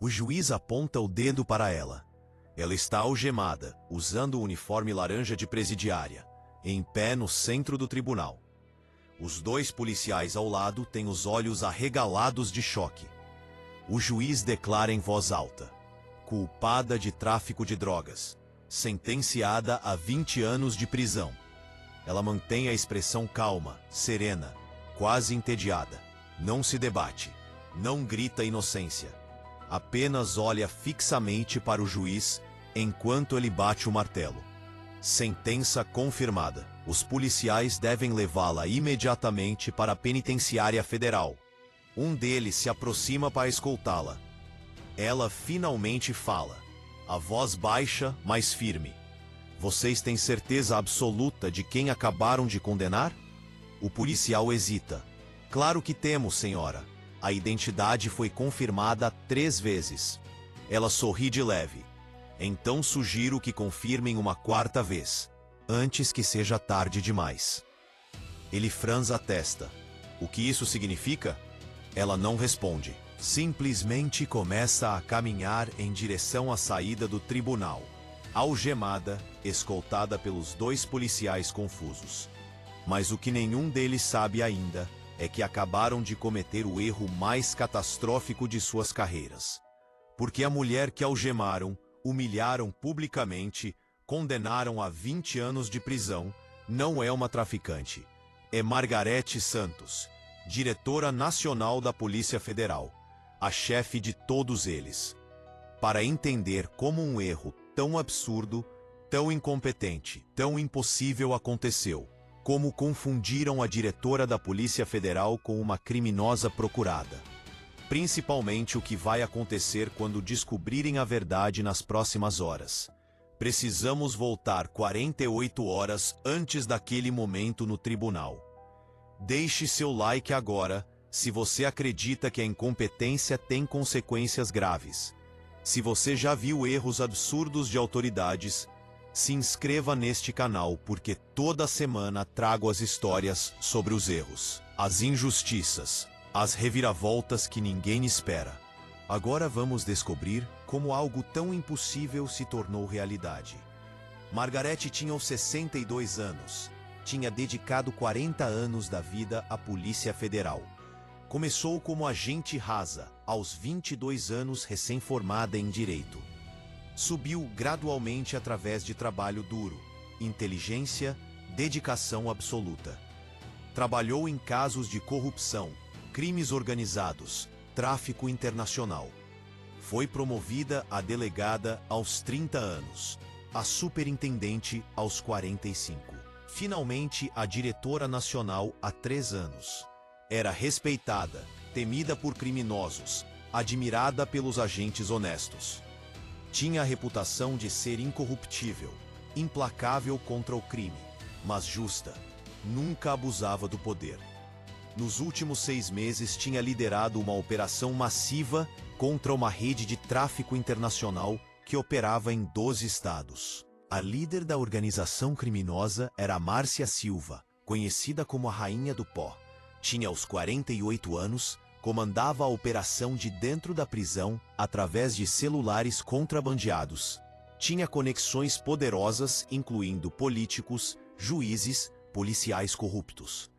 O juiz aponta o dedo para ela. Ela está algemada, usando o uniforme laranja de presidiária, em pé no centro do tribunal. Os dois policiais ao lado têm os olhos arregalados de choque. O juiz declara em voz alta: culpada de tráfico de drogas, sentenciada a 20 anos de prisão. Ela mantém a expressão calma, serena, quase entediada. Não se debate, não grita inocência. Apenas olha fixamente para o juiz enquanto ele bate o martelo. Sentença confirmada. Os policiais devem levá-la imediatamente para a penitenciária federal. Um deles se aproxima para escoltá-la. Ela finalmente fala, a voz baixa, mas firme. Vocês têm certeza absoluta de quem acabaram de condenar? O policial hesita. Claro que temos, senhora. A identidade foi confirmada 3 vezes. Ela sorri de leve. Então sugiro que confirmem uma 4ª vez, antes que seja tarde demais. Ele franza a testa. O que isso significa? Ela não responde. Simplesmente começa a caminhar em direção à saída do tribunal, algemada, escoltada pelos 2 policiais confusos. Mas o que nenhum deles sabe ainda é que acabaram de cometer o erro mais catastrófico de suas carreiras. Porque a mulher que algemaram, humilharam publicamente, condenaram a 20 anos de prisão, não é uma traficante. É Margarete Santos, diretora nacional da Polícia Federal, a chefe de todos eles. Para entender como um erro tão absurdo, tão incompetente, tão impossível aconteceu, como confundiram a diretora da Polícia Federal com uma criminosa procurada. Principalmente o que vai acontecer quando descobrirem a verdade nas próximas horas. Precisamos voltar 48 horas antes daquele momento no tribunal. Deixe seu like agora, se você acredita que a incompetência tem consequências graves. Se você já viu erros absurdos de autoridades, se inscreva neste canal porque toda semana trago as histórias sobre os erros, as injustiças, as reviravoltas que ninguém espera. Agora vamos descobrir como algo tão impossível se tornou realidade. Margarete tinha 62 anos. Tinha dedicado 40 anos da vida à Polícia Federal. Começou como agente rasa, aos 22 anos recém-formada em Direito. Subiu gradualmente através de trabalho duro, inteligência, dedicação absoluta. Trabalhou em casos de corrupção, crimes organizados, tráfico internacional. Foi promovida a delegada aos 30 anos, a superintendente aos 45. Finalmente a diretora nacional há 3 anos. Era respeitada, temida por criminosos, admirada pelos agentes honestos. Tinha a reputação de ser incorruptível, implacável contra o crime, mas justa. Nunca abusava do poder. Nos últimos 6 meses tinha liderado uma operação massiva contra uma rede de tráfico internacional que operava em 12 estados. A líder da organização criminosa era Márcia Silva, conhecida como a Rainha do Pó. Tinha aos 48 anos, comandava a operação de dentro da prisão através de celulares contrabandeados. Tinha conexões poderosas, incluindo políticos, juízes, policiais corruptos.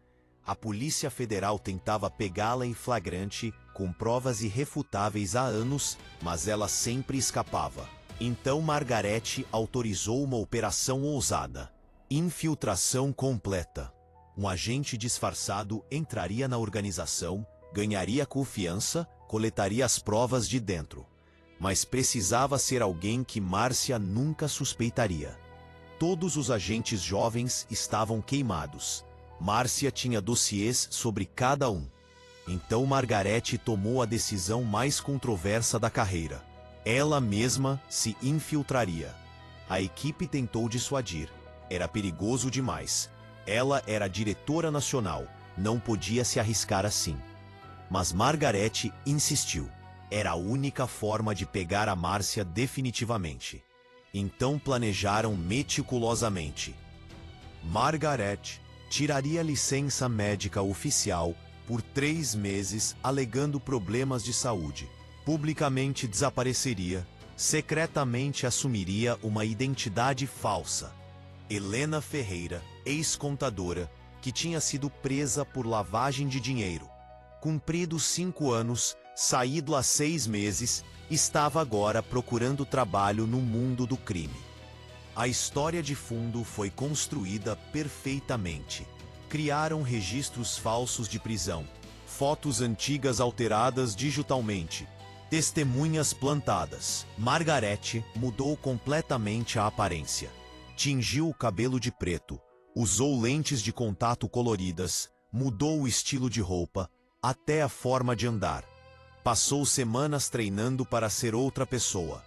A Polícia Federal tentava pegá-la em flagrante, com provas irrefutáveis há anos, mas ela sempre escapava. Então Margarete autorizou uma operação ousada. Infiltração completa. Um agente disfarçado entraria na organização, ganharia confiança, coletaria as provas de dentro. Mas precisava ser alguém que Márcia nunca suspeitaria. Todos os agentes jovens estavam queimados. Márcia tinha dossiês sobre cada um. Então Margarete tomou a decisão mais controversa da carreira. Ela mesma se infiltraria. A equipe tentou dissuadir. Era perigoso demais. Ela era diretora nacional, não podia se arriscar assim. Mas Margarete insistiu. Era a única forma de pegar a Márcia definitivamente. Então planejaram meticulosamente. Margarete tiraria licença médica oficial por 3 meses alegando problemas de saúde. Publicamente desapareceria, secretamente assumiria uma identidade falsa. Helena Ferreira, ex-contadora, que tinha sido presa por lavagem de dinheiro. Cumpridos 5 anos, saído há 6 meses, estava agora procurando trabalho no mundo do crime. A história de fundo foi construída perfeitamente. Criaram registros falsos de prisão, fotos antigas alteradas digitalmente, testemunhas plantadas. Margarete mudou completamente a aparência. Tingiu o cabelo de preto, usou lentes de contato coloridas, mudou o estilo de roupa, até a forma de andar. Passou semanas treinando para ser outra pessoa.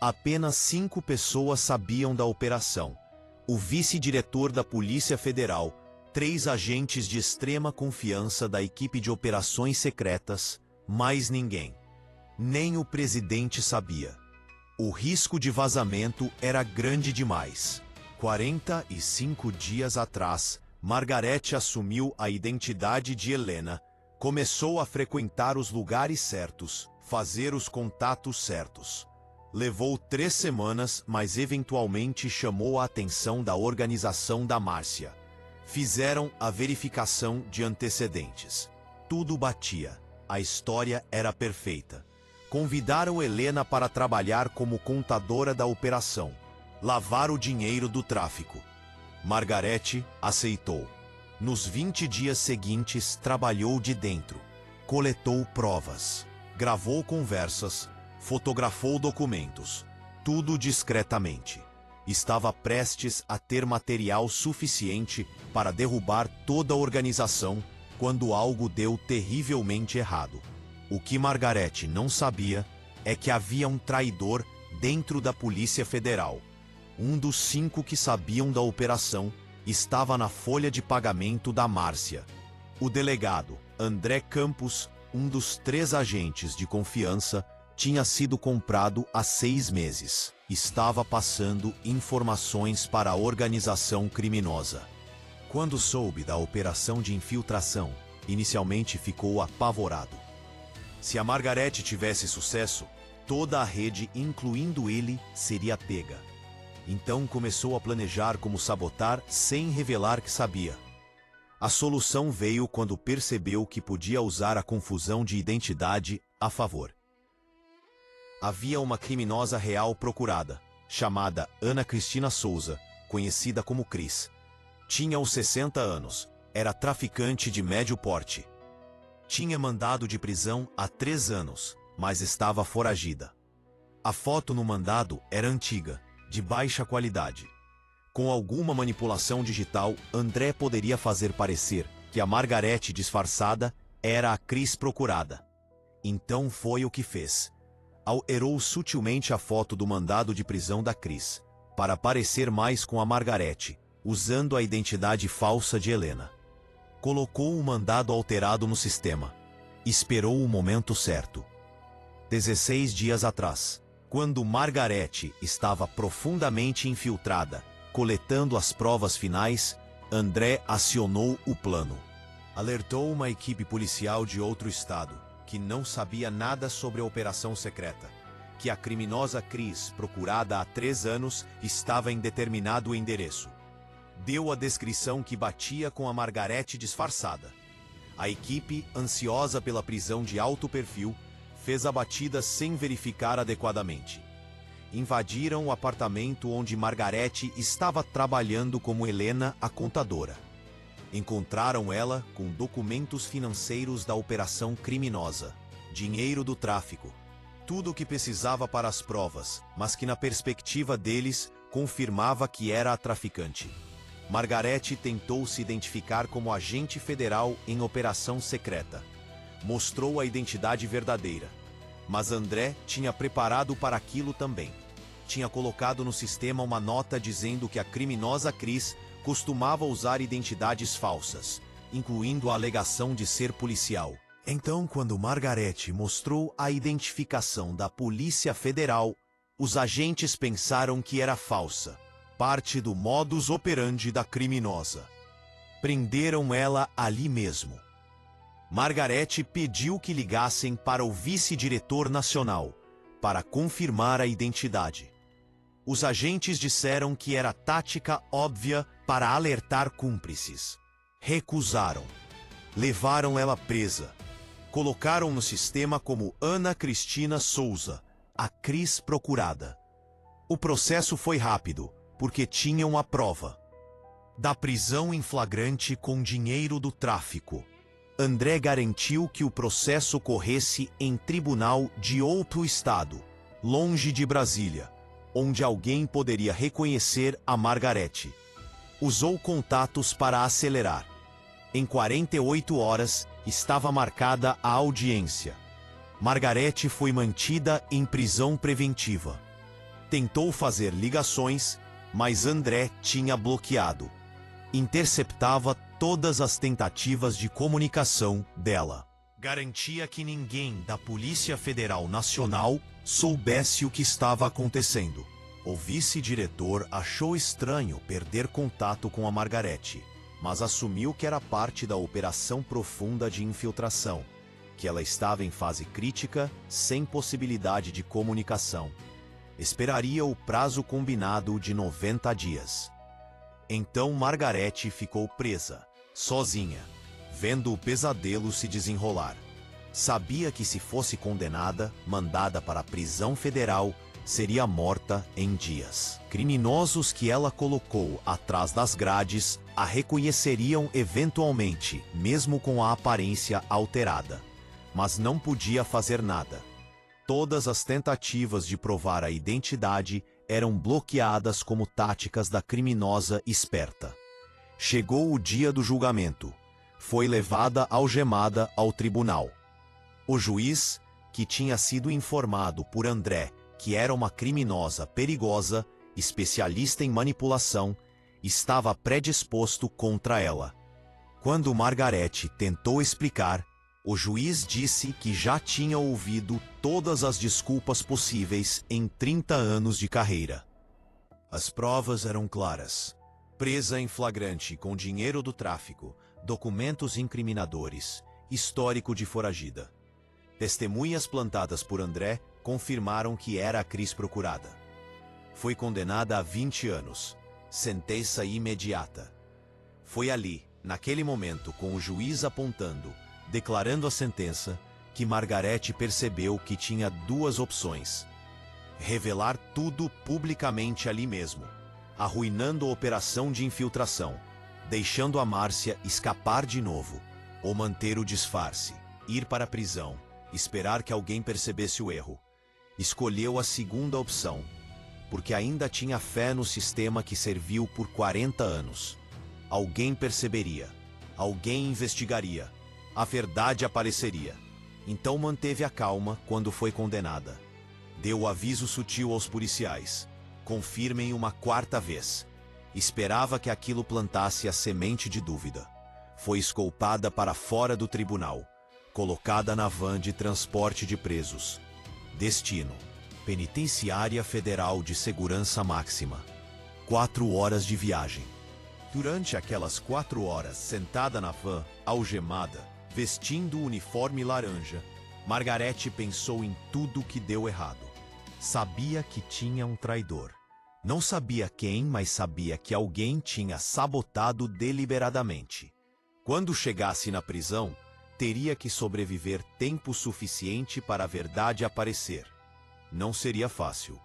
Apenas 5 pessoas sabiam da operação: o vice-diretor da Polícia Federal, 3 agentes de extrema confiança da equipe de operações secretas, mais ninguém. Nem o presidente sabia. O risco de vazamento era grande demais. 45 dias atrás, Margarete assumiu a identidade de Helena, começou a frequentar os lugares certos, fazer os contatos certos. Levou 3 semanas, mas eventualmente chamou a atenção da organização da Márcia. Fizeram a verificação de antecedentes. Tudo batia. A história era perfeita. Convidaram Helena para trabalhar como contadora da operação, lavar o dinheiro do tráfico. Margarete aceitou. Nos 20 dias seguintes, trabalhou de dentro. Coletou provas, gravou conversas, fotografou documentos. Tudo discretamente. Estava prestes a ter material suficiente para derrubar toda a organização quando algo deu terrivelmente errado. O que Margarete não sabia é que havia um traidor dentro da Polícia Federal. Um dos 5 que sabiam da operação estava na folha de pagamento da Márcia. O delegado, André Campos, um dos 3 agentes de confiança, tinha sido comprado há 6 meses. Estava passando informações para a organização criminosa. Quando soube da operação de infiltração, inicialmente ficou apavorado. Se a Margarete tivesse sucesso, toda a rede, incluindo ele, seria pega. Então começou a planejar como sabotar sem revelar que sabia. A solução veio quando percebeu que podia usar a confusão de identidade a favor. Havia uma criminosa real procurada, chamada Ana Cristina Souza, conhecida como Cris. Tinha os 60 anos, era traficante de médio porte. Tinha mandado de prisão há 3 anos, mas estava foragida. A foto no mandado era antiga, de baixa qualidade. Com alguma manipulação digital, André poderia fazer parecer que a Margarete disfarçada era a Cris procurada. Então foi o que fez. Alterou sutilmente a foto do mandado de prisão da Cris, para parecer mais com a Margarete, usando a identidade falsa de Helena. Colocou o mandado alterado no sistema. Esperou o momento certo. 16 dias atrás, quando Margarete estava profundamente infiltrada, coletando as provas finais, André acionou o plano. Alertou uma equipe policial de outro estado, que não sabia nada sobre a operação secreta, que a criminosa Cris, procurada há 3 anos, estava em determinado endereço. Deu a descrição que batia com a Margarete disfarçada. A equipe, ansiosa pela prisão de alto perfil, fez a batida sem verificar adequadamente. Invadiram o apartamento onde Margarete estava trabalhando como Helena, a contadora. Encontraram ela com documentos financeiros da operação criminosa, dinheiro do tráfico, tudo o que precisava para as provas, mas que na perspectiva deles confirmava que era a traficante. Margarete tentou se identificar como agente federal em operação secreta. Mostrou a identidade verdadeira. Mas André tinha preparado para aquilo também. Tinha colocado no sistema uma nota dizendo que a criminosa Cris costumava usar identidades falsas, incluindo a alegação de ser policial. Então, quando Margarete mostrou a identificação da Polícia Federal, os agentes pensaram que era falsa, parte do modus operandi da criminosa. Prenderam ela ali mesmo. Margarete pediu que ligassem para o vice-diretor nacional, para confirmar a identidade. Os agentes disseram que era tática óbvia para alertar cúmplices. Recusaram. Levaram ela presa. Colocaram no sistema como Ana Cristina Souza, a Cris procurada. O processo foi rápido, porque tinham a prova da prisão em flagrante com dinheiro do tráfico. André garantiu que o processo corresse em tribunal de outro estado, longe de Brasília, onde alguém poderia reconhecer a Margarete. Usou contatos para acelerar. Em 48 horas, estava marcada a audiência. Margarete foi mantida em prisão preventiva. Tentou fazer ligações, mas André tinha bloqueado. Interceptava todas as tentativas de comunicação dela. Garantia que ninguém da Polícia Federal Nacional soubesse o que estava acontecendo. O vice-diretor achou estranho perder contato com a Margarete, mas assumiu que era parte da operação profunda de infiltração, que ela estava em fase crítica, sem possibilidade de comunicação. Esperaria o prazo combinado de 90 dias. Então Margarete ficou presa, sozinha, vendo o pesadelo se desenrolar. Sabia que se fosse condenada, mandada para a prisão federal, seria morta em dias. Criminosos que ela colocou atrás das grades a reconheceriam eventualmente, mesmo com a aparência alterada. Mas não podia fazer nada. Todas as tentativas de provar a identidade eram bloqueadas como táticas da criminosa esperta. Chegou o dia do julgamento. Foi levada algemada ao tribunal. O juiz, que tinha sido informado por André que era uma criminosa perigosa, especialista em manipulação, estava predisposto contra ela. Quando Margarete tentou explicar, o juiz disse que já tinha ouvido todas as desculpas possíveis em 30 anos de carreira. As provas eram claras. Presa em flagrante com dinheiro do tráfico, documentos incriminadores, histórico de foragida. Testemunhas plantadas por André confirmaram que era a Cris procurada. Foi condenada a 20 anos, sentença imediata. Foi ali, naquele momento, com o juiz apontando, declarando a sentença, que Margarete percebeu que tinha duas opções: revelar tudo publicamente ali mesmo, arruinando a operação de infiltração, deixando a Márcia escapar de novo, ou manter o disfarce, ir para a prisão, esperar que alguém percebesse o erro. Escolheu a segunda opção, porque ainda tinha fé no sistema que serviu por 40 anos. Alguém perceberia, alguém investigaria, a verdade apareceria. Então manteve a calma quando foi condenada. Deu o aviso sutil aos policiais: confirmem uma quarta vez. Esperava que aquilo plantasse a semente de dúvida. Foi escoltada para fora do tribunal, colocada na van de transporte de presos. Destino: Penitenciária Federal de Segurança Máxima. 4 horas de viagem. Durante aquelas 4 horas, sentada na van, algemada, vestindo o uniforme laranja, Margarete pensou em tudo que deu errado. Sabia que tinha um traidor. Não sabia quem, mas sabia que alguém tinha sabotado deliberadamente. Quando chegasse na prisão, teria que sobreviver tempo suficiente para a verdade aparecer. Não seria fácil.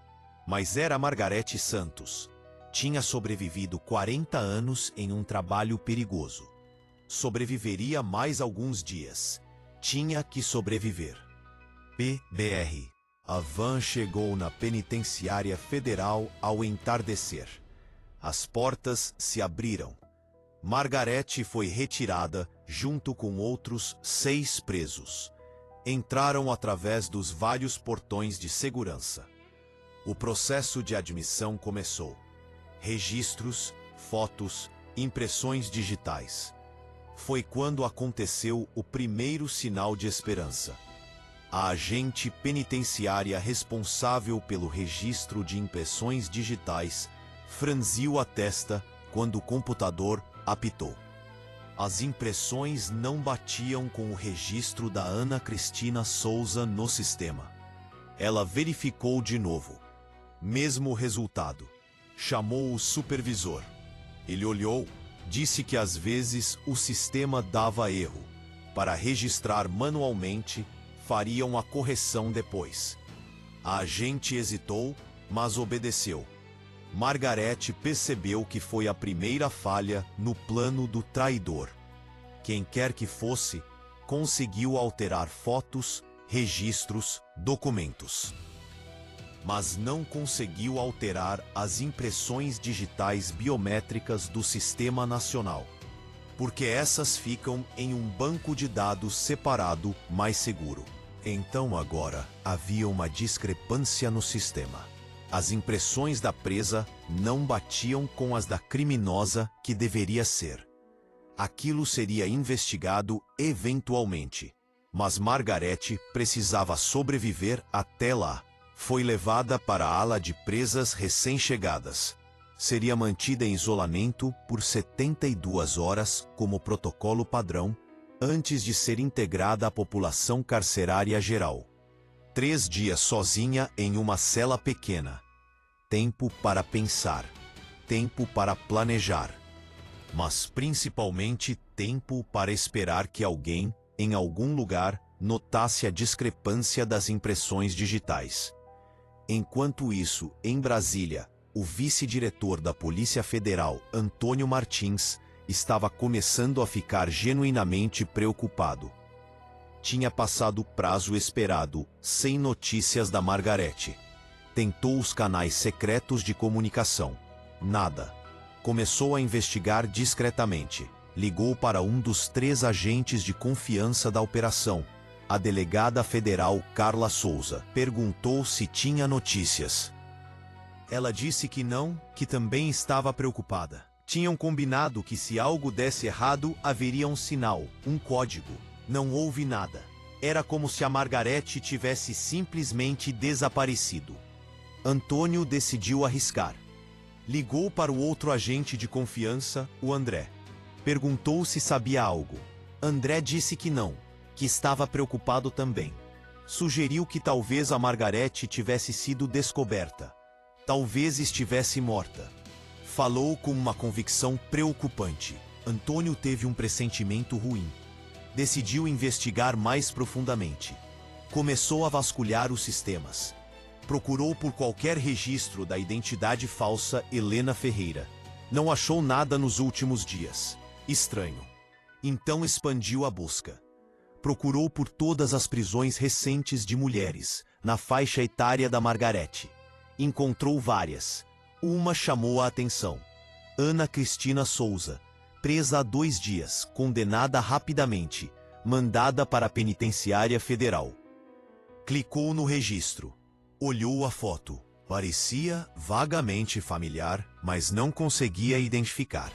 Mas era Margarete Santos. Tinha sobrevivido 40 anos em um trabalho perigoso. Sobreviveria mais alguns dias. Tinha que sobreviver. PBR. A van chegou na Penitenciária Federal ao entardecer. As portas se abriram. Margarete foi retirada junto com outros 6 presos. Entraram através dos vários portões de segurança. O processo de admissão começou. Registros, fotos, impressões digitais. Foi quando aconteceu o primeiro sinal de esperança. A agente penitenciária responsável pelo registro de impressões digitais franziu a testa quando o computador apitou. As impressões não batiam com o registro da Ana Cristina Souza no sistema. Ela verificou de novo. Mesmo resultado. Chamou o supervisor. Ele olhou, disse que às vezes o sistema dava erro. Para registrar manualmente, fariam a correção depois. A agente hesitou, mas obedeceu. Margarete percebeu que foi a primeira falha no plano do traidor. Quem quer que fosse, conseguiu alterar fotos, registros, documentos. Mas não conseguiu alterar as impressões digitais biométricas do Sistema Nacional, porque essas ficam em um banco de dados separado mais seguro. Então agora havia uma discrepância no sistema. As impressões da presa não batiam com as da criminosa que deveria ser. Aquilo seria investigado eventualmente. Mas Margarete precisava sobreviver até lá. Foi levada para a ala de presas recém-chegadas. Seria mantida em isolamento por 72 horas como protocolo padrão, antes de ser integrada à população carcerária geral. 3 dias sozinha em uma cela pequena. Tempo para pensar. Tempo para planejar. Mas principalmente tempo para esperar que alguém, em algum lugar, notasse a discrepância das impressões digitais. Enquanto isso, em Brasília, o vice-diretor da Polícia Federal, Antônio Martins, estava começando a ficar genuinamente preocupado. Tinha passado o prazo esperado, sem notícias da Margarete. Tentou os canais secretos de comunicação. Nada. Começou a investigar discretamente. Ligou para um dos 3 agentes de confiança da operação, a delegada federal Carla Souza. Perguntou se tinha notícias. Ela disse que não, que também estava preocupada. Tinham combinado que se algo desse errado, haveria um sinal, um código. Não houve nada. Era como se a Margarete tivesse simplesmente desaparecido. Antônio decidiu arriscar. Ligou para o outro agente de confiança, o André. Perguntou se sabia algo. André disse que não, que estava preocupado também. Sugeriu que talvez a Margarete tivesse sido descoberta. Talvez estivesse morta. Falou com uma convicção preocupante. Antônio teve um pressentimento ruim. Decidiu investigar mais profundamente. Começou a vasculhar os sistemas. Procurou por qualquer registro da identidade falsa Helena Ferreira. Não achou nada nos últimos dias. Estranho. Então expandiu a busca. Procurou por todas as prisões recentes de mulheres, na faixa etária da Margarete. Encontrou várias. Uma chamou a atenção. Ana Cristina Souza, presa há 2 dias, condenada rapidamente, mandada para a penitenciária federal. Clicou no registro. Olhou a foto. Parecia vagamente familiar, mas não conseguia identificar.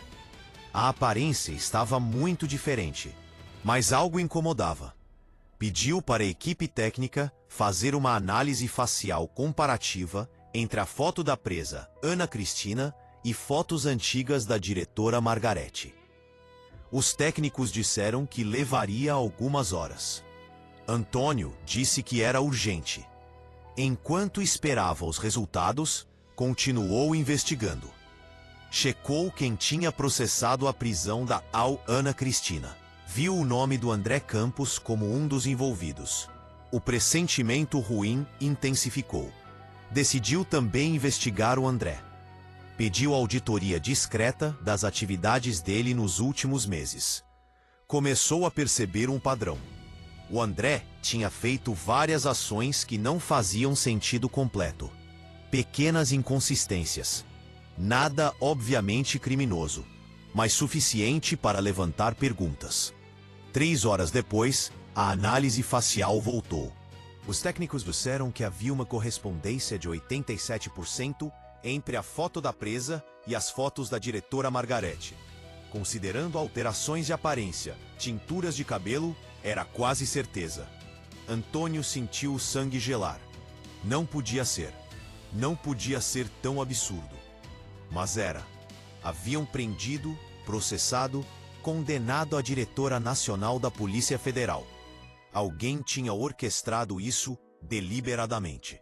A aparência estava muito diferente, mas algo incomodava. Pediu para a equipe técnica fazer uma análise facial comparativa entre a foto da presa Ana Cristina e fotos antigas da diretora Margarete. Os técnicos disseram que levaria algumas horas. Antônio disse que era urgente. Enquanto esperava os resultados, continuou investigando. Checou quem tinha processado a prisão da Ana Cristina. Viu o nome do André Campos como um dos envolvidos. O pressentimento ruim intensificou. Decidiu também investigar o André. Pediu auditoria discreta das atividades dele nos últimos meses. Começou a perceber um padrão. O André tinha feito várias ações que não faziam sentido completo. Pequenas inconsistências. Nada obviamente criminoso, mas suficiente para levantar perguntas. 3 horas depois, a análise facial voltou. Os técnicos disseram que havia uma correspondência de 87% entre a foto da presa e as fotos da diretora Margarete. Considerando alterações de aparência, tinturas de cabelo, era quase certeza. Antônio sentiu o sangue gelar. Não podia ser. Não podia ser tão absurdo. Mas era. Haviam prendido, processado condenado a diretora nacional da Polícia Federal. Alguém tinha orquestrado isso deliberadamente.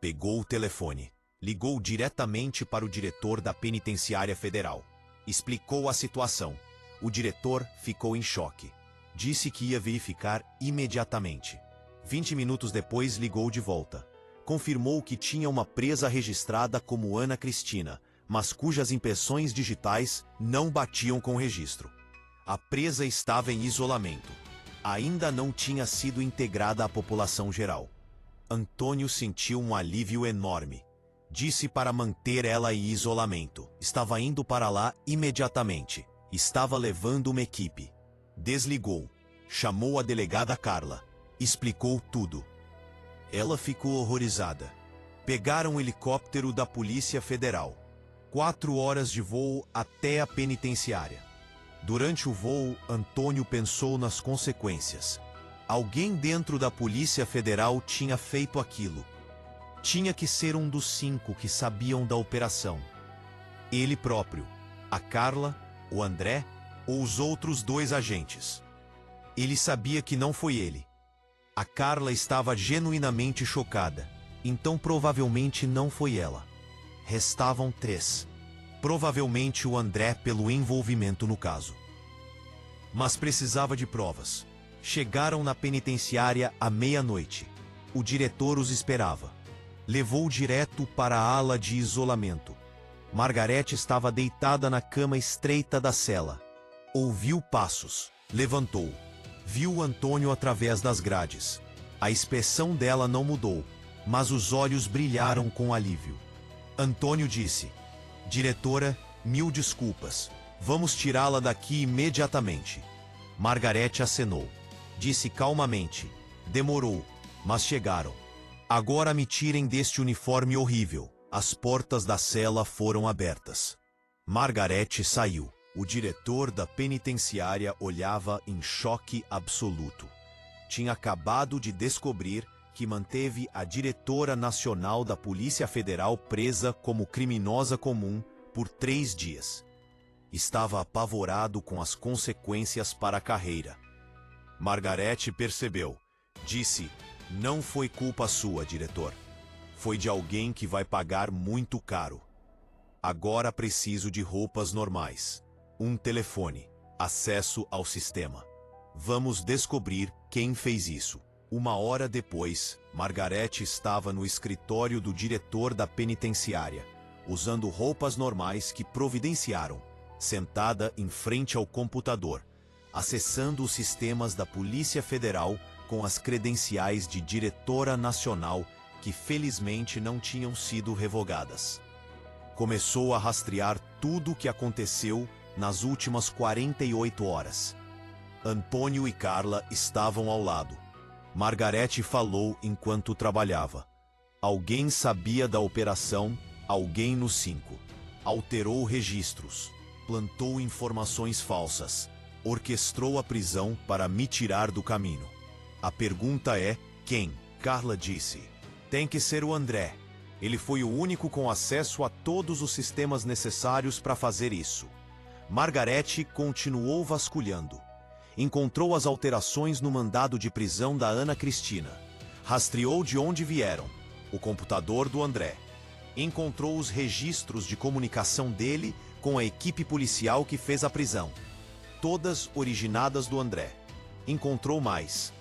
Pegou o telefone, ligou diretamente para o diretor da Penitenciária Federal. Explicou a situação. O diretor ficou em choque. Disse que ia verificar imediatamente. 20 minutos depois ligou de volta. Confirmou que tinha uma presa registrada como Ana Cristina, mas cujas impressões digitais não batiam com o registro. A presa estava em isolamento. Ainda não tinha sido integrada à população geral. Antônio sentiu um alívio enorme. Disse para manter ela em isolamento. Estava indo para lá imediatamente. Estava levando uma equipe. Desligou. Chamou a delegada Carla. Explicou tudo. Ela ficou horrorizada. Pegaram um helicóptero da Polícia Federal. 4 horas de voo até a penitenciária. Durante o voo, Antônio pensou nas consequências. Alguém dentro da Polícia Federal tinha feito aquilo. Tinha que ser um dos 5 que sabiam da operação. Ele próprio, a Carla, o André ou os outros 2 agentes. Ele sabia que não foi ele. A Carla estava genuinamente chocada, então provavelmente não foi ela. Restavam 3. Provavelmente o André pelo envolvimento no caso. Mas precisava de provas. Chegaram na penitenciária à meia-noite. O diretor os esperava. Levou direto para a ala de isolamento. Margarete estava deitada na cama estreita da cela. Ouviu passos. Levantou. Viu Antônio através das grades. A expressão dela não mudou, mas os olhos brilharam com alívio. Antônio disse: "Diretora, 1000 desculpas. Vamos tirá-la daqui imediatamente." Margarete acenou. Disse calmamente: "Demorou, mas chegaram. Agora me tirem deste uniforme horrível." As portas da cela foram abertas. Margarete saiu. O diretor da penitenciária olhava em choque absoluto. Tinha acabado de descobrir que manteve a diretora nacional da Polícia Federal presa como criminosa comum por 3 dias. Estava apavorado com as consequências para a carreira. Margarete percebeu. Disse: "Não foi culpa sua, diretor. Foi de alguém que vai pagar muito caro. Agora preciso de roupas normais. Um telefone, acesso ao sistema. Vamos descobrir quem fez isso." 1 hora depois, Margarete estava no escritório do diretor da penitenciária, usando roupas normais que providenciaram, sentada em frente ao computador, acessando os sistemas da Polícia Federal com as credenciais de diretora nacional que felizmente não tinham sido revogadas. Começou a rastrear tudo o que aconteceu nas últimas 48 horas. Antônio e Carla estavam ao lado. Margarete falou enquanto trabalhava. Alguém sabia da operação, alguém no 5. Alterou registros, plantou informações falsas, orquestrou a prisão para me tirar do caminho. A pergunta é, quem? Carla disse: "Tem que ser o André. Ele foi o único com acesso a todos os sistemas necessários para fazer isso." Margarete continuou vasculhando. Encontrou as alterações no mandado de prisão da Ana Cristina. Rastreou de onde vieram. O computador do André. Encontrou os registros de comunicação dele com a equipe policial que fez a prisão. Todas originadas do André. Encontrou mais.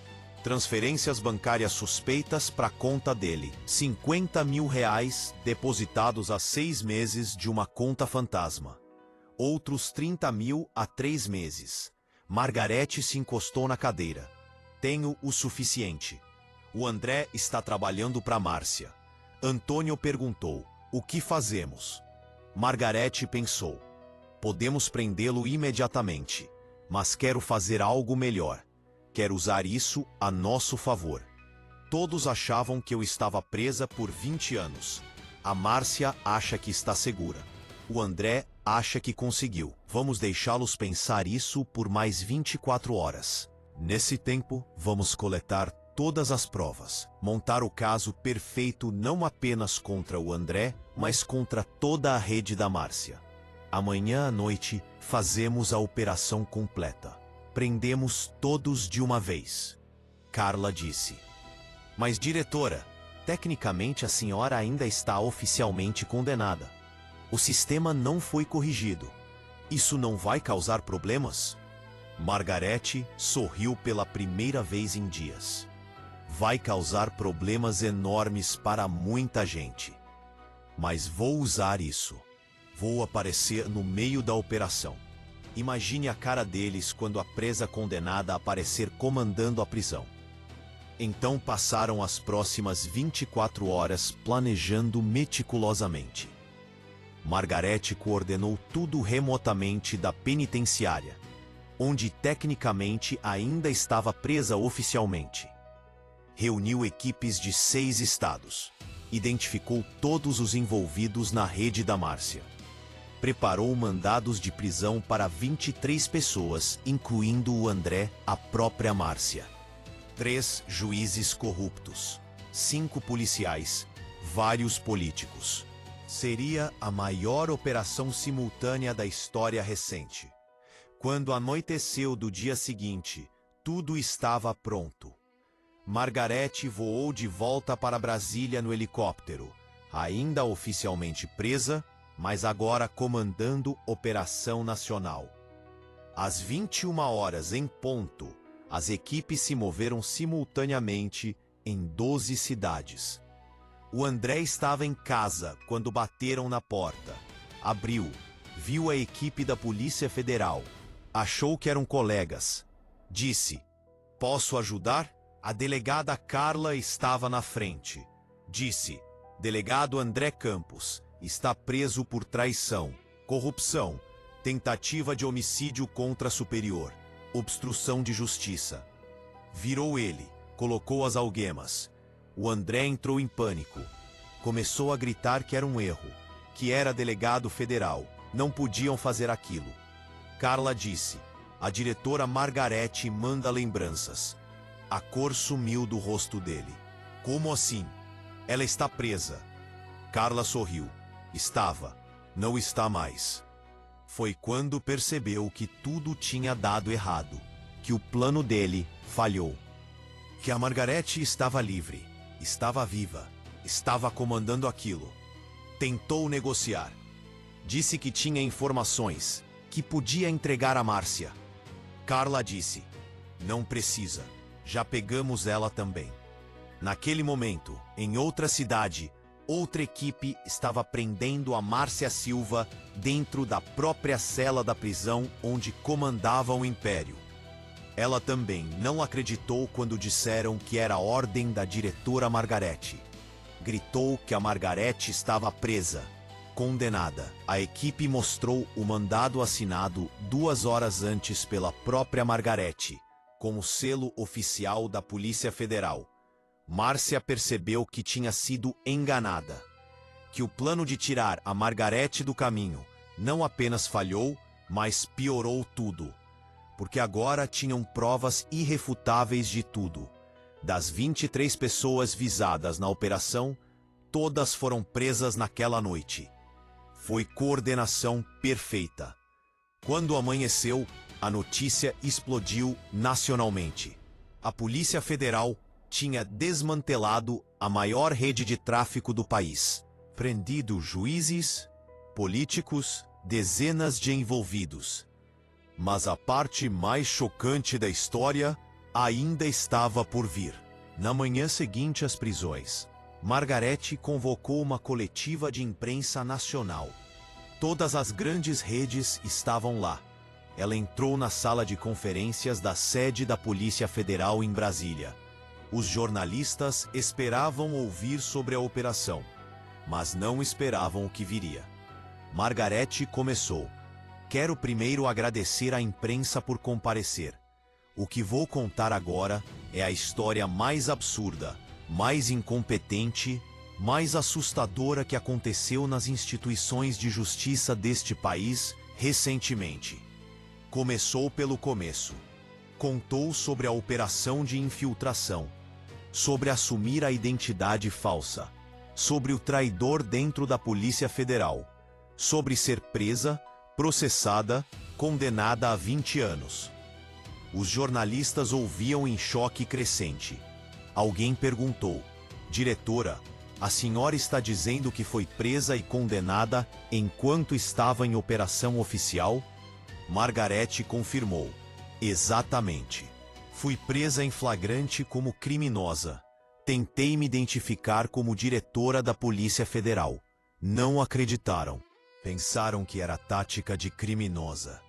Transferências bancárias suspeitas para a conta dele. R$50 mil depositados há 6 meses de uma conta fantasma. Outros 30 mil há 3 meses. Margarete se encostou na cadeira. "Tenho o suficiente. O André está trabalhando para Márcia." Antônio perguntou: "O que fazemos?" Margarete pensou: "Podemos prendê-lo imediatamente, mas quero fazer algo melhor. Quero usar isso a nosso favor. Todos achavam que eu estava presa por 20 anos. A Márcia acha que está segura. O André acha que conseguiu. Vamos deixá-los pensar isso por mais 24 horas. Nesse tempo, vamos coletar todas as provas, montar o caso perfeito não apenas contra o André, mas contra toda a rede da Márcia. Amanhã à noite fazemos a operação completa. Prendemos todos de uma vez. Carla disse. Mas, diretora, tecnicamente a senhora ainda está oficialmente condenada. O sistema não foi corrigido. Isso não vai causar problemas? Margarete sorriu pela primeira vez em dias. Vai causar problemas enormes para muita gente. Mas vou usar isso. Vou aparecer no meio da operação. Imagine a cara deles quando a presa condenada aparecer comandando a prisão. Então passaram as próximas 24 horas planejando meticulosamente. Margarete coordenou tudo remotamente da penitenciária, onde tecnicamente ainda estava presa oficialmente. Reuniu equipes de 6 estados. Identificou todos os envolvidos na rede da Márcia. Preparou mandados de prisão para 23 pessoas, incluindo o André, a própria Márcia. 3 juízes corruptos, 5 policiais, vários políticos. Seria a maior operação simultânea da história recente. Quando anoiteceu do dia seguinte, tudo estava pronto. Margarete voou de volta para Brasília no helicóptero, ainda oficialmente presa, mas agora comandando Operação Nacional. Às 21 horas em ponto, as equipes se moveram simultaneamente em 12 cidades. O André estava em casa quando bateram na porta. Abriu, viu a equipe da Polícia Federal. Achou que eram colegas. Disse: "Posso ajudar?" A delegada Carla estava na frente. Disse: "Delegado André Campos está preso por traição, corrupção, tentativa de homicídio contra superior, obstrução de justiça." Virou ele, colocou as algemas. O André entrou em pânico. Começou a gritar que era um erro, que era delegado federal, não podiam fazer aquilo. Carla disse: "A diretora Margarete manda lembranças." A cor sumiu do rosto dele. "Como assim? Ela está presa." Carla sorriu. Estava. Não está mais. Foi quando percebeu que tudo tinha dado errado, que o plano dele falhou. Que a Margarete estava livre, estava viva, estava comandando aquilo. Tentou negociar. Disse que tinha informações, que podia entregar a Márcia. Carla disse: "Não precisa. Já pegamos ela também." Naquele momento, em outra cidade, outra equipe estava prendendo a Márcia Silva dentro da própria cela da prisão onde comandava o Império. Ela também não acreditou quando disseram que era ordem da diretora Margarete. Gritou que a Margarete estava presa, condenada. A equipe mostrou o mandado assinado 2 horas antes pela própria Margarete, com o selo oficial da Polícia Federal. Márcia percebeu que tinha sido enganada, que o plano de tirar a Margarete do caminho não apenas falhou, mas piorou tudo, porque agora tinham provas irrefutáveis de tudo. Das 23 pessoas visadas na operação, todas foram presas naquela noite. Foi coordenação perfeita. Quando amanheceu, a notícia explodiu nacionalmente. A Polícia Federal tinha desmantelado a maior rede de tráfico do país, prendido juízes, políticos, dezenas de envolvidos. Mas a parte mais chocante da história ainda estava por vir. Na manhã seguinte às prisões, Margarete convocou uma coletiva de imprensa nacional. Todas as grandes redes estavam lá. Ela entrou na sala de conferências da sede da Polícia Federal em Brasília. Os jornalistas esperavam ouvir sobre a operação, mas não esperavam o que viria. Margarete começou: "Quero primeiro agradecer à imprensa por comparecer. O que vou contar agora é a história mais absurda, mais incompetente, mais assustadora que aconteceu nas instituições de justiça deste país recentemente." Começou pelo começo. Contou sobre a operação de infiltração, sobre assumir a identidade falsa, sobre o traidor dentro da Polícia Federal, sobre ser presa, processada, condenada a 20 anos. Os jornalistas ouviam em choque crescente. Alguém perguntou: diretora, a senhora está dizendo que foi presa e condenada enquanto estava em operação oficial? Margarete confirmou: exatamente. Fui presa em flagrante como criminosa. Tentei me identificar como diretora da Polícia Federal. Não acreditaram. Pensaram que era tática de criminosa.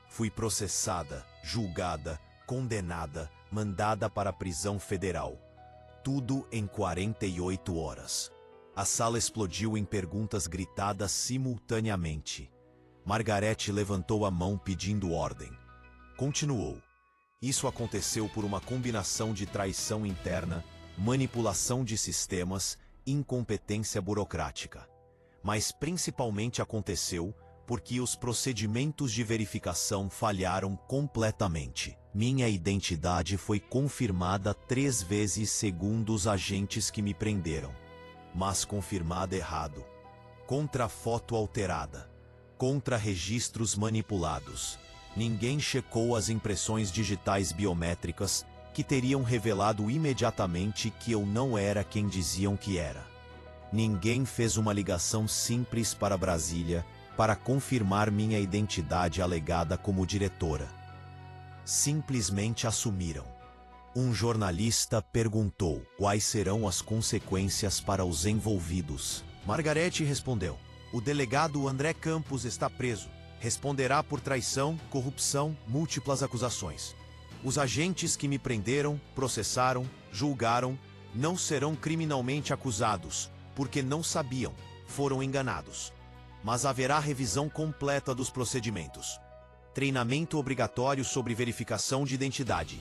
Fui processada, julgada, condenada, mandada para a prisão federal. Tudo em 48 horas. A sala explodiu em perguntas gritadas simultaneamente. Margarete levantou a mão pedindo ordem. Continuou: isso aconteceu por uma combinação de traição interna, manipulação de sistemas, incompetência burocrática. Mas principalmente aconteceu porque os procedimentos de verificação falharam completamente. Minha identidade foi confirmada 3 vezes segundo os agentes que me prenderam, mas confirmada errado. Contra foto alterada. Contra registros manipulados. Ninguém checou as impressões digitais biométricas que teriam revelado imediatamente que eu não era quem diziam que era. Ninguém fez uma ligação simples para Brasília para confirmar minha identidade alegada como diretora. Simplesmente assumiram. Um jornalista perguntou quais serão as consequências para os envolvidos. Margarete respondeu: o delegado André Campos está preso. Responderá por traição, corrupção, múltiplas acusações. Os agentes que me prenderam, processaram, julgaram, não serão criminalmente acusados, porque não sabiam, foram enganados. Mas haverá revisão completa dos procedimentos. Treinamento obrigatório sobre verificação de identidade.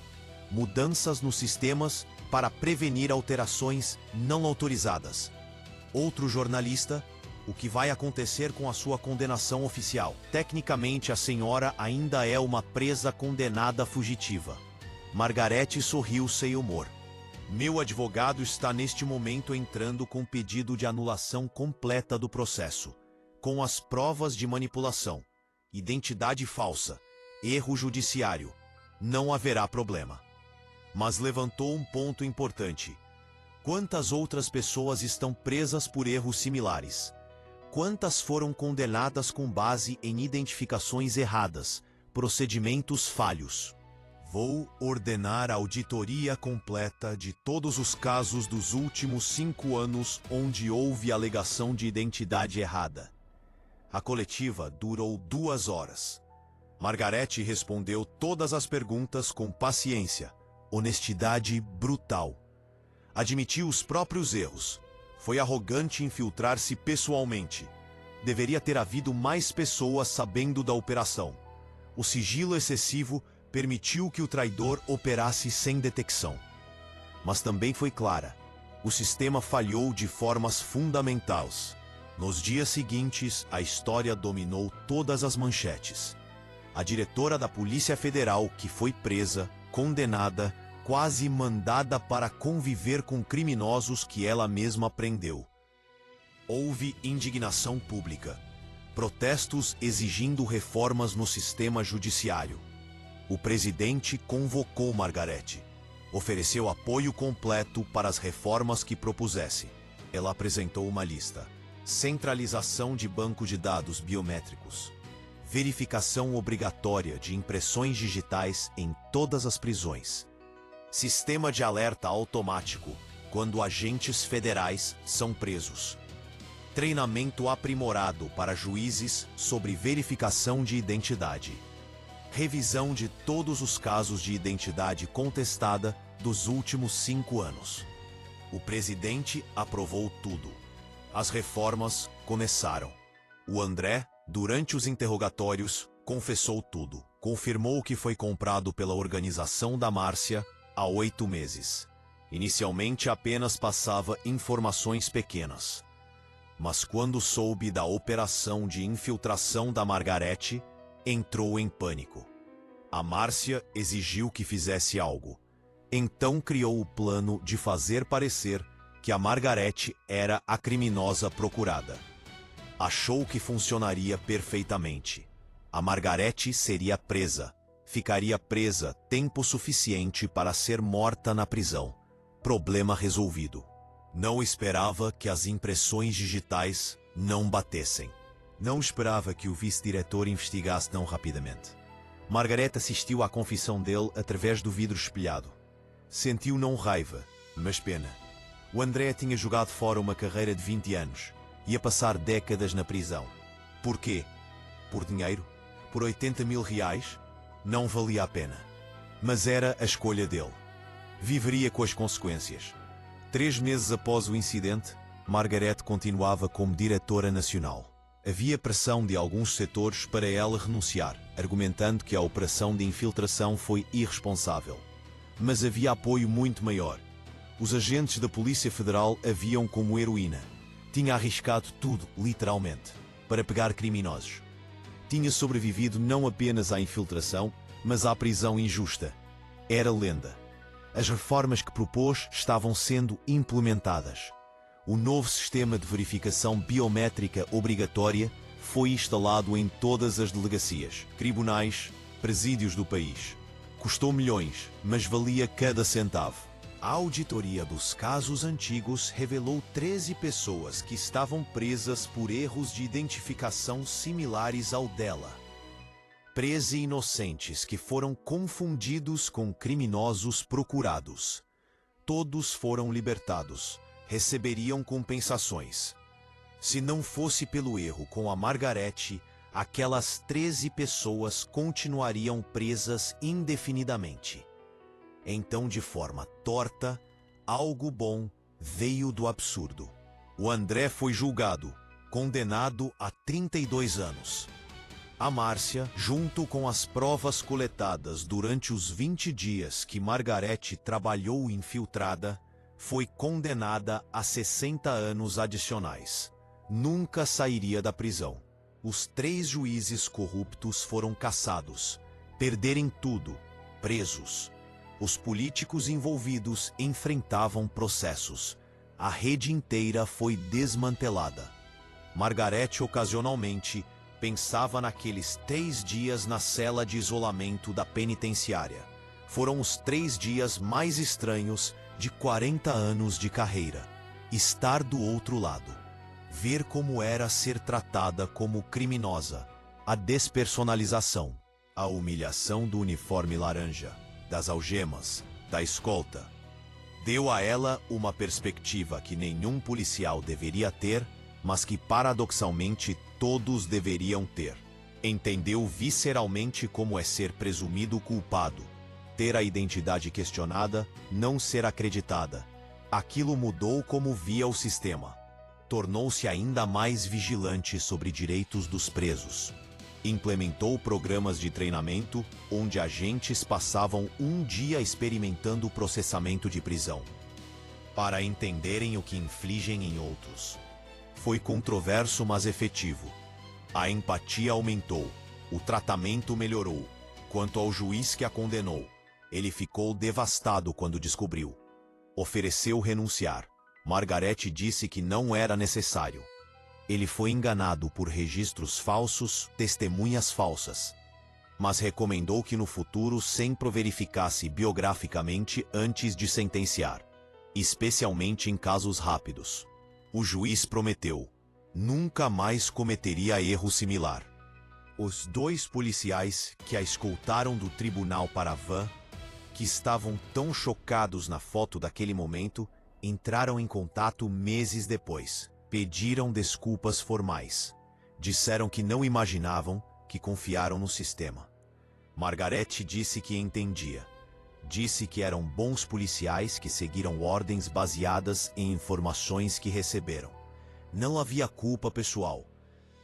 Mudanças nos sistemas para prevenir alterações não autorizadas. Outro jornalista: o que vai acontecer com a sua condenação oficial? Tecnicamente, a senhora ainda é uma presa condenada fugitiva. Margarete sorriu sem humor. Meu advogado está neste momento entrando com pedido de anulação completa do processo, com as provas de manipulação, identidade falsa, erro judiciário. Não haverá problema. Mas levantou um ponto importante. Quantas outras pessoas estão presas por erros similares? Quantas foram condenadas com base em identificações erradas, procedimentos falhos? Vou ordenar a auditoria completa de todos os casos dos últimos 5 anos onde houve alegação de identidade errada. A coletiva durou 2 horas. Margarete respondeu todas as perguntas com paciência, honestidade brutal. Admitiu os próprios erros. Foi arrogante infiltrar-se pessoalmente. Deveria ter havido mais pessoas sabendo da operação. O sigilo excessivo permitiu que o traidor operasse sem detecção. Mas também foi clara: o sistema falhou de formas fundamentais. Nos dias seguintes, a história dominou todas as manchetes. A diretora da Polícia Federal, que foi presa, condenada, quase mandada para conviver com criminosos que ela mesma prendeu. Houve indignação pública. Protestos exigindo reformas no sistema judiciário. O presidente convocou Margarete. Ofereceu apoio completo para as reformas que propusesse. Ela apresentou uma lista: centralização de banco de dados biométricos, verificação obrigatória de impressões digitais em todas as prisões, sistema de alerta automático quando agentes federais são presos, treinamento aprimorado para juízes sobre verificação de identidade, revisão de todos os casos de identidade contestada dos últimos 5 anos. O presidente aprovou tudo. As reformas começaram. O André, durante os interrogatórios, confessou tudo. Confirmou que foi comprado pela organização da Márcia há 8 meses. Inicialmente apenas passava informações pequenas. Mas quando soube da operação de infiltração da Margarete, entrou em pânico. A Márcia exigiu que fizesse algo. Então criou o plano de fazer parecer que a Margarete era a criminosa procurada. Achou que funcionaria perfeitamente. A Margarete seria presa. Ficaria presa tempo suficiente para ser morta na prisão. Problema resolvido. Não esperava que as impressões digitais não batessem. Não esperava que o vice-diretor investigasse tão rapidamente. Margarete assistiu à confissão dele através do vidro espelhado. Sentiu não raiva, mas pena. O André tinha jogado fora uma carreira de 20 anos. Ia passar décadas na prisão. Por quê? Por dinheiro? Por 80 mil reais? Não valia a pena. Mas era a escolha dele. Viveria com as consequências. 3 meses após o incidente, Margarete continuava como diretora nacional. Havia pressão de alguns setores para ela renunciar, argumentando que a operação de infiltração foi irresponsável. Mas havia apoio muito maior. Os agentes da Polícia Federal a viam como heroína. Tinha arriscado tudo, literalmente, para pegar criminosos. Tinha sobrevivido não apenas à infiltração, mas à prisão injusta. Era lenda. As reformas que propôs estavam sendo implementadas. O novo sistema de verificação biométrica obrigatória foi instalado em todas as delegacias, tribunais, presídios do país. Custou milhões, mas valia cada centavo. A auditoria dos casos antigos revelou 13 pessoas que estavam presas por erros de identificação similares ao dela. 13 inocentes que foram confundidos com criminosos procurados. Todos foram libertados. Receberiam compensações. Se não fosse pelo erro com a Margarete, aquelas 13 pessoas continuariam presas indefinidamente. Então, de forma torta, algo bom veio do absurdo. O André foi julgado, condenado a 32 anos. A Márcia, junto com as provas coletadas durante os 20 dias que Margarete trabalhou infiltrada, foi condenada a 60 anos adicionais. Nunca sairia da prisão. Os 3 juízes corruptos foram cassados. Perderem tudo, presos. Os políticos envolvidos enfrentavam processos. A rede inteira foi desmantelada. Margarete ocasionalmente pensava naqueles 3 dias na cela de isolamento da penitenciária. Foram os 3 dias mais estranhos de 40 anos de carreira. Estar do outro lado. Ver como era ser tratada como criminosa. A despersonalização. A humilhação do uniforme laranja. Das algemas. Da escolta. Deu a ela uma perspectiva que nenhum policial deveria ter, mas que paradoxalmente todos deveriam ter. Entendeu visceralmente como é ser presumido culpado. Ter a identidade questionada, não ser acreditada. Aquilo mudou como via o sistema. Tornou-se ainda mais vigilante sobre direitos dos presos. Implementou programas de treinamento, onde agentes passavam um dia experimentando o processamento de prisão, para entenderem o que infligem em outros. Foi controverso, mas efetivo. A empatia aumentou. O tratamento melhorou. Quanto ao juiz que a condenou, ele ficou devastado quando descobriu. Ofereceu renunciar. Margarete disse que não era necessário. Ele foi enganado por registros falsos, testemunhas falsas. Mas recomendou que no futuro sempre verificasse biograficamente antes de sentenciar, especialmente em casos rápidos. O juiz prometeu. Nunca mais cometeria erro similar. Os 2 policiais que a escoltaram do tribunal para a van, que estavam tão chocados na foto daquele momento, entraram em contato meses depois. Pediram desculpas formais. Disseram que não imaginavam, que confiaram no sistema. Margarete disse que entendia. Disse que eram bons policiais que seguiram ordens baseadas em informações que receberam. Não havia culpa pessoal,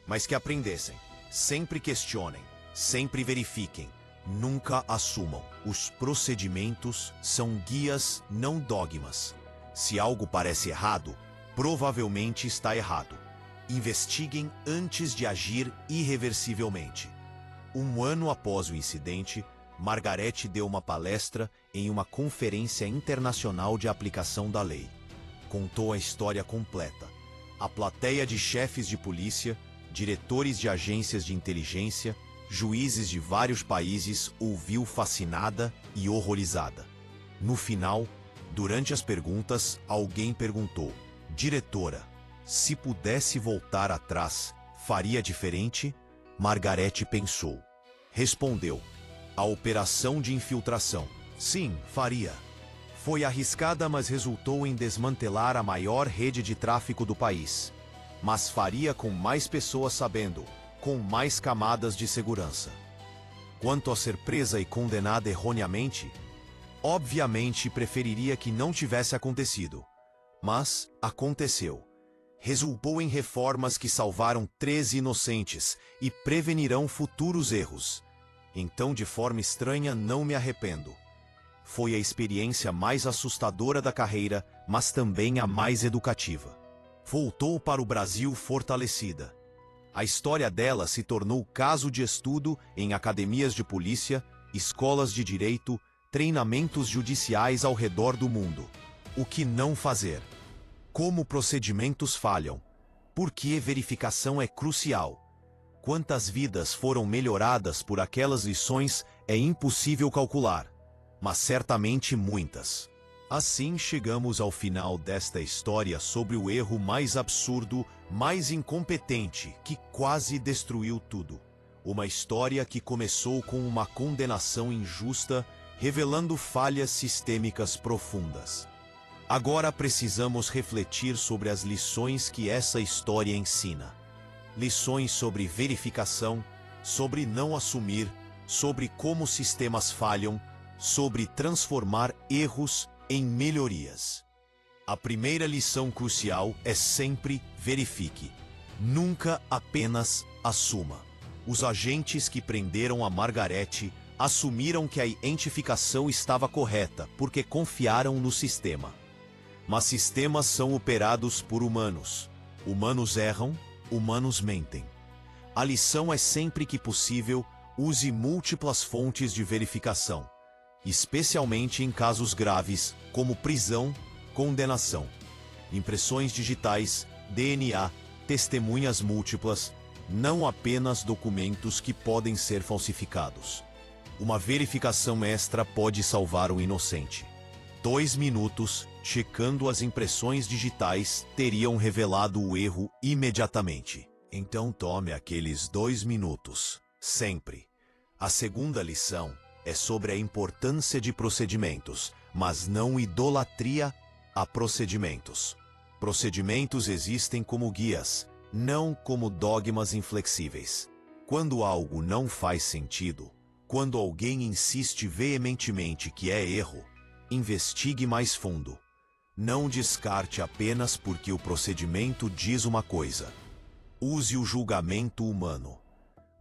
mas que aprendessem. Sempre questionem, sempre verifiquem, nunca assumam. Os procedimentos são guias, não dogmas. Se algo parece errado, provavelmente está errado. Investiguem antes de agir irreversivelmente. 1 ano após o incidente, Margarete deu uma palestra em uma conferência internacional de aplicação da lei. Contou a história completa. A plateia de chefes de polícia, diretores de agências de inteligência, juízes de vários países ouviu fascinada e horrorizada. No final, durante as perguntas, alguém perguntou: diretora, se pudesse voltar atrás, faria diferente? Margarete pensou. Respondeu: a operação de infiltração. Sim, faria. Foi arriscada, mas resultou em desmantelar a maior rede de tráfico do país. Mas faria com mais pessoas sabendo, com mais camadas de segurança. Quanto a ser presa e condenada erroneamente, obviamente preferiria que não tivesse acontecido. Mas aconteceu. Resultou em reformas que salvaram 13 inocentes e prevenirão futuros erros. Então, de forma estranha, não me arrependo. Foi a experiência mais assustadora da carreira, mas também a mais educativa. Voltou para o Brasil fortalecida. A história dela se tornou caso de estudo em academias de polícia, escolas de direito, treinamentos judiciais ao redor do mundo. O que não fazer? Como procedimentos falham? Por que verificação é crucial? Quantas vidas foram melhoradas por aquelas lições é impossível calcular, mas certamente muitas. Assim chegamos ao final desta história sobre o erro mais absurdo, mais incompetente, que quase destruiu tudo. Uma história que começou com uma condenação injusta, revelando falhas sistêmicas profundas. Agora precisamos refletir sobre as lições que essa história ensina. Lições sobre verificação, sobre não assumir, sobre como sistemas falham, sobre transformar erros em melhorias. A primeira lição crucial é sempre verifique. Nunca apenas assuma. Os agentes que prenderam a Margarete assumiram que a identificação estava correta porque confiaram no sistema. Mas sistemas são operados por humanos. Humanos erram, humanos mentem. A lição é sempre que possível, use múltiplas fontes de verificação, especialmente em casos graves, como prisão, condenação, impressões digitais, DNA, testemunhas múltiplas, não apenas documentos que podem ser falsificados. Uma verificação extra pode salvar um inocente. 2 minutos, checando as impressões digitais, teriam revelado o erro imediatamente. Então tome aqueles 2 minutos, sempre. A segunda lição é sobre a importância de procedimentos, mas não idolatria a procedimentos. Procedimentos existem como guias, não como dogmas inflexíveis. Quando algo não faz sentido, quando alguém insiste veementemente que é erro, investigue mais fundo. Não descarte apenas porque o procedimento diz uma coisa. Use o julgamento humano.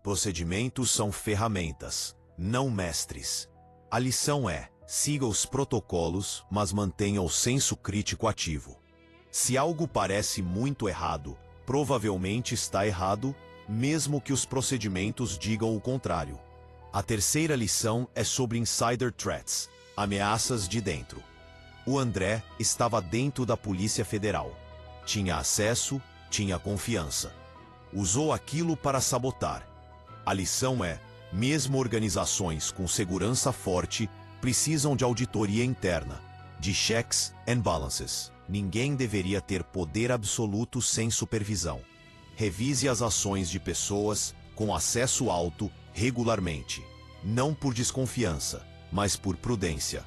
Procedimentos são ferramentas, não mestres. A lição é: siga os protocolos, mas mantenha o senso crítico ativo. Se algo parece muito errado, provavelmente está errado, mesmo que os procedimentos digam o contrário. A terceira lição é sobre insider threats, ameaças de dentro. O André estava dentro da Polícia Federal. Tinha acesso, tinha confiança. Usou aquilo para sabotar. A lição é: mesmo organizações com segurança forte precisam de auditoria interna, de checks and balances. Ninguém deveria ter poder absoluto sem supervisão. Revise as ações de pessoas com acesso alto regularmente, não por desconfiança, mas por prudência.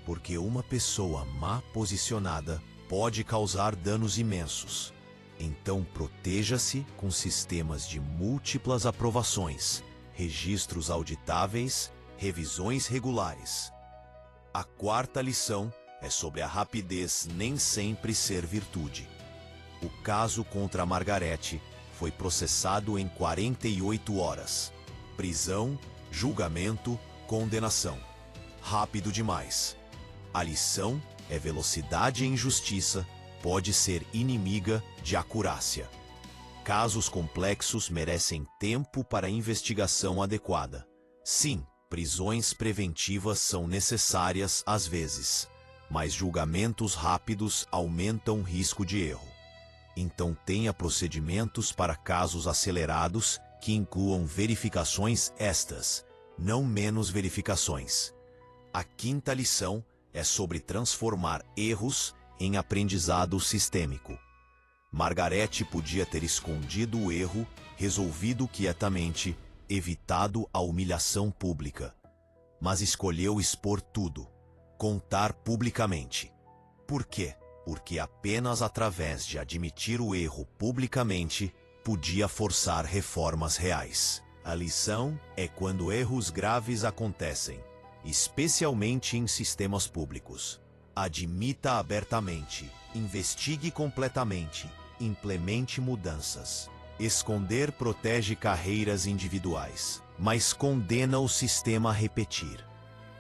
Porque uma pessoa mal posicionada pode causar danos imensos. Então proteja-se com sistemas de múltiplas aprovações, registros auditáveis, revisões regulares. A quarta lição é sobre a rapidez nem sempre ser virtude. O caso contra a Margarete foi processado em 48 horas. Prisão, julgamento, condenação. Rápido demais. A lição é: velocidade em justiça pode ser inimiga de acurácia. Casos complexos merecem tempo para investigação adequada. Sim, prisões preventivas são necessárias às vezes, mas julgamentos rápidos aumentam o risco de erro. Então tenha procedimentos para casos acelerados que incluam verificações não menos verificações. A quinta lição é sobre transformar erros em aprendizado sistêmico. Margaret podia ter escondido o erro, resolvido quietamente, evitado a humilhação pública. Mas escolheu expor tudo, contar publicamente. Por quê? Porque apenas através de admitir o erro publicamente, podia forçar reformas reais. A lição é quando erros graves acontecem, especialmente em sistemas públicos. Admita abertamente, investigue completamente, implemente mudanças. Esconder protege carreiras individuais, mas condena o sistema a repetir.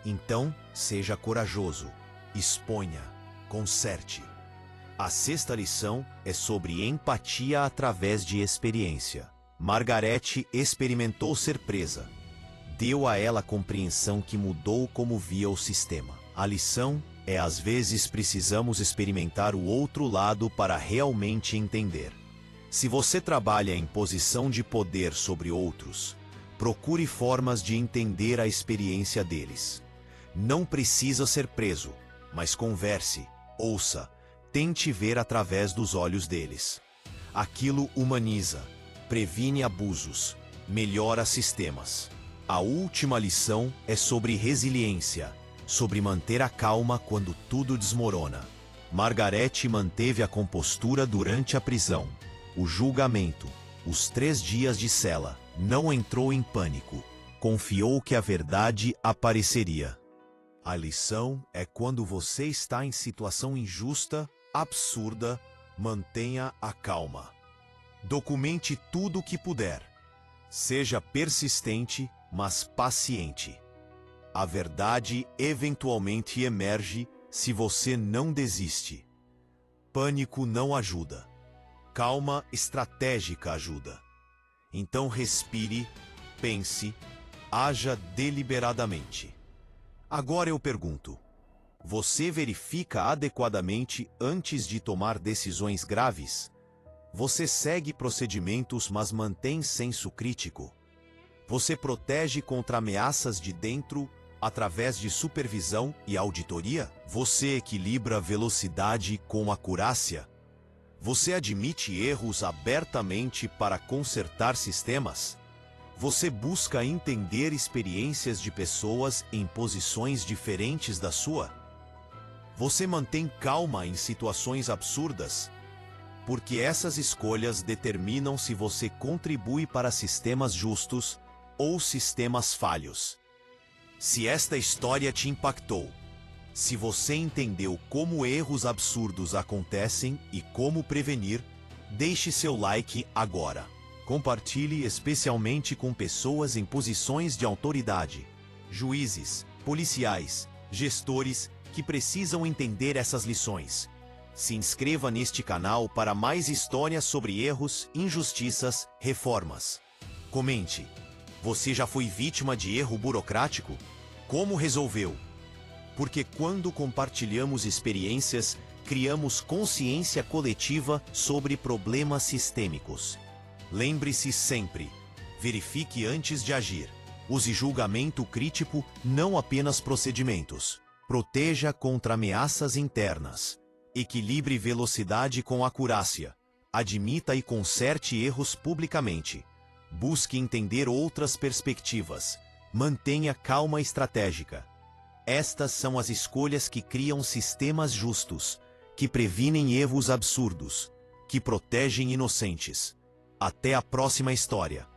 Então, seja corajoso, exponha, conserte. A sexta lição é sobre empatia através de experiência. Margaret experimentou ser presa. Deu a ela compreensão que mudou como via o sistema. A lição é: às vezes precisamos experimentar o outro lado para realmente entender. Se você trabalha em posição de poder sobre outros, procure formas de entender a experiência deles. Não precisa ser preso, mas converse, ouça, tente ver através dos olhos deles. Aquilo humaniza, previne abusos, melhora sistemas. A última lição é sobre resiliência, sobre manter a calma quando tudo desmorona. Margaret manteve a compostura durante a prisão, o julgamento, os 3 dias de cela. Não entrou em pânico, confiou que a verdade apareceria. A lição é: quando você está em situação injusta, absurda, mantenha a calma. Documente tudo o que puder. Seja persistente, mas paciente. A verdade eventualmente emerge se você não desiste. Pânico não ajuda. Calma estratégica ajuda. Então respire, pense, haja deliberadamente. Agora eu pergunto: você verifica adequadamente antes de tomar decisões graves? Você segue procedimentos, mas mantém senso crítico? Você protege contra ameaças de dentro através de supervisão e auditoria? Você equilibra velocidade com acurácia? Você admite erros abertamente para consertar sistemas? Você busca entender experiências de pessoas em posições diferentes da sua? Você mantém calma em situações absurdas? Porque essas escolhas determinam se você contribui para sistemas justos ou sistemas falhos. Se esta história te impactou, se você entendeu como erros absurdos acontecem e como prevenir, deixe seu like agora. Compartilhe especialmente com pessoas em posições de autoridade, juízes, policiais, gestores que precisam entender essas lições. Se inscreva neste canal para mais histórias sobre erros, injustiças, reformas. Comente: você já foi vítima de erro burocrático? Como resolveu? Porque quando compartilhamos experiências, criamos consciência coletiva sobre problemas sistêmicos. Lembre-se sempre: verifique antes de agir. Use julgamento crítico, não apenas procedimentos. Proteja contra ameaças internas. Equilibre velocidade com acurácia. Admita e conserte erros publicamente. Busque entender outras perspectivas. Mantenha calma estratégica. Estas são as escolhas que criam sistemas justos, que previnem erros absurdos, que protegem inocentes. Até a próxima história.